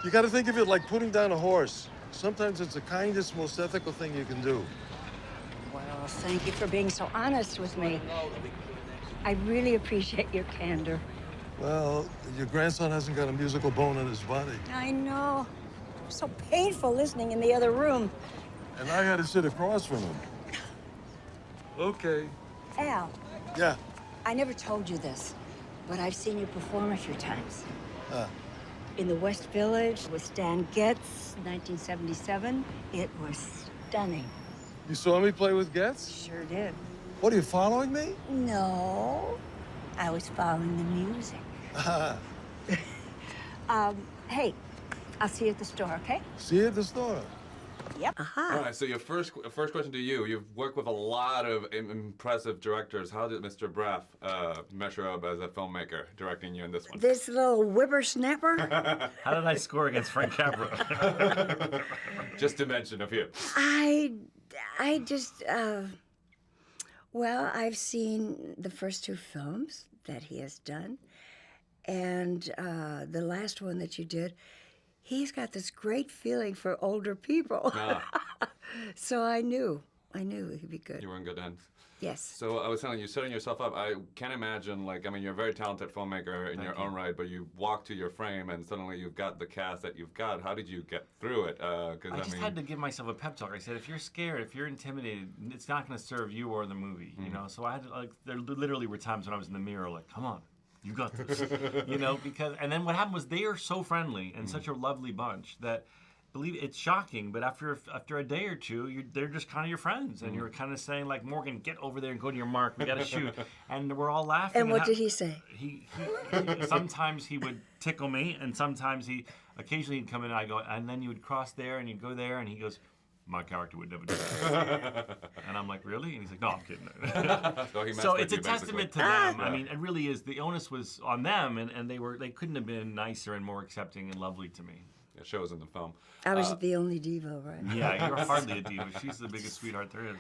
You got to think of it like putting down a horse. Sometimes it's the kindest, most ethical thing you can do. Well, thank you for being so honest with me. I really appreciate your candor. Well, your grandson hasn't got a musical bone in his body. I know. It was so painful listening in the other room. And I had to sit across from him. Okay. Al, Yeah. I never told you this, but I've seen you perform a few times. Huh. In the West Village with Stan Getz, 1977. It was stunning. You saw me play with Getz? Sure did. What, are you following me? No, I was following the music. Hey, I'll see you at the store, okay? See you at the store. Yep. All right, so your first question to you. You've worked with a lot of impressive directors. How did Mr. Braff measure up as a filmmaker directing you in this one? This little whippersnapper? How did I score against Frank Capra? Just to mention a few. I just, well, I've seen the first two films that he has done. And the last one that you did, he's got this great feeling for older people. Ah. So I knew he'd be good. You were in good hands. Yes. So I was telling you, setting yourself up, I can't imagine, like, I mean, you're a very talented filmmaker in your own right, but you walk to your frame and suddenly you've got the cast that you've got. How did you get through it? I just had to give myself a pep talk. I said, if you're scared, if you're intimidated, it's not going to serve you or the movie, you know? So I had to, like, there literally were times when I was in the mirror, like, come on. You got this, you know, because, and then what happened was they are so friendly and such a lovely bunch that, believe it's shocking, but after a day or two, they're just kind of your friends, and you're kind of saying, like, Morgan, get over there and go to your mark, we got to shoot, and we're all laughing. And what did he say? He sometimes he would tickle me, and sometimes occasionally he'd come in and I go, and then you would cross there and you'd go there, and he goes, my character would never do that. And I'm like, really? And he's like, no, I'm kidding. So it's a testament to them. I mean, it really is. The onus was on them, and they couldn't have been nicer and more accepting and lovely to me. It shows in the film. I was the only diva, right? Yeah, you're hardly a diva. She's the biggest sweetheart there is.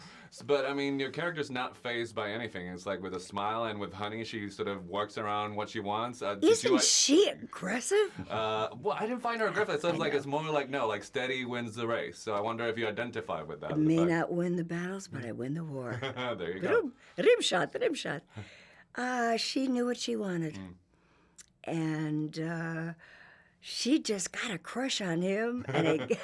But, I mean, your character's not fazed by anything. It's like with a smile, and with Honey, she sort of works around what she wants. Isn't she aggressive? Well, I didn't find her aggressive. It sounds like it's more like, no, like steady wins the race. So I wonder if you identify with that. I may not win the battles, but I win the war. There you go. Rim shot. She knew what she wanted. And she just got a crush on him. And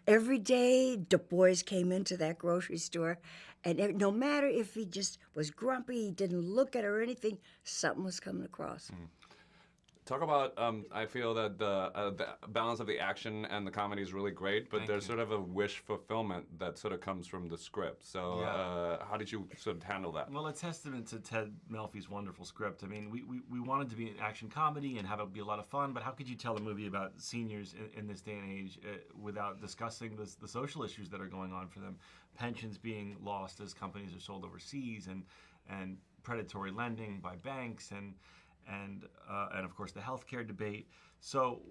every day, the boys came into that grocery store. And no matter if he just was grumpy, he didn't look at her or anything, something was coming across. Talk about, I feel that the balance of the action and the comedy is really great, but there's sort of a wish fulfillment that sort of comes from the script. So how did you sort of handle that? Well, a testament to Ted Melfi's wonderful script. I mean, we wanted to be an action comedy and have it be a lot of fun, but how could you tell a movie about seniors in this day and age without discussing the social issues that are going on for them? Pensions being lost as companies are sold overseas, and predatory lending by banks, and of course the healthcare debate. So,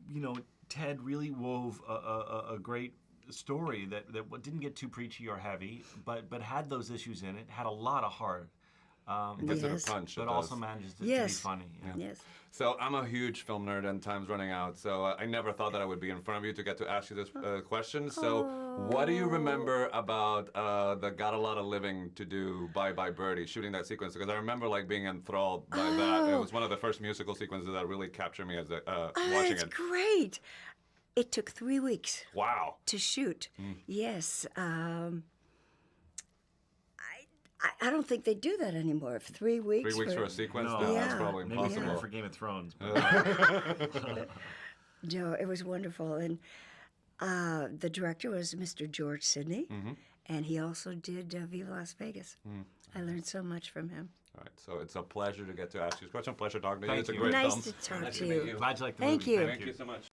you know, Ted really wove a great story that didn't get too preachy or heavy, but had those issues in it, had a lot of heart. Gets it a punch. But also manages to be funny. Yeah. Yes. So I'm a huge film nerd and time's running out. So I never thought that I would be in front of you to get to ask you this question. So what do you remember about the Got a Lot of Living to Do, Bye Bye Birdie, shooting that sequence? Because I remember like being enthralled by that. It was one of the first musical sequences that really captured me as watching That's it. great. It took 3 weeks. Wow. To shoot. Yes. I don't think they do that anymore. 3 weeks. 3 weeks for a sequence? No. No, that's Yeah. probably Maybe impossible. for Game of Thrones. No, it was wonderful. And the director was Mr. George Sidney, and he also did Viva Las Vegas. I learned so much from him. All right, so it's a pleasure to get to ask you this question. Pleasure talking to you. Thank It's a you. great Nice film. to talk Nice to meet you. Glad you liked the Thank movie. you. Thank you so much.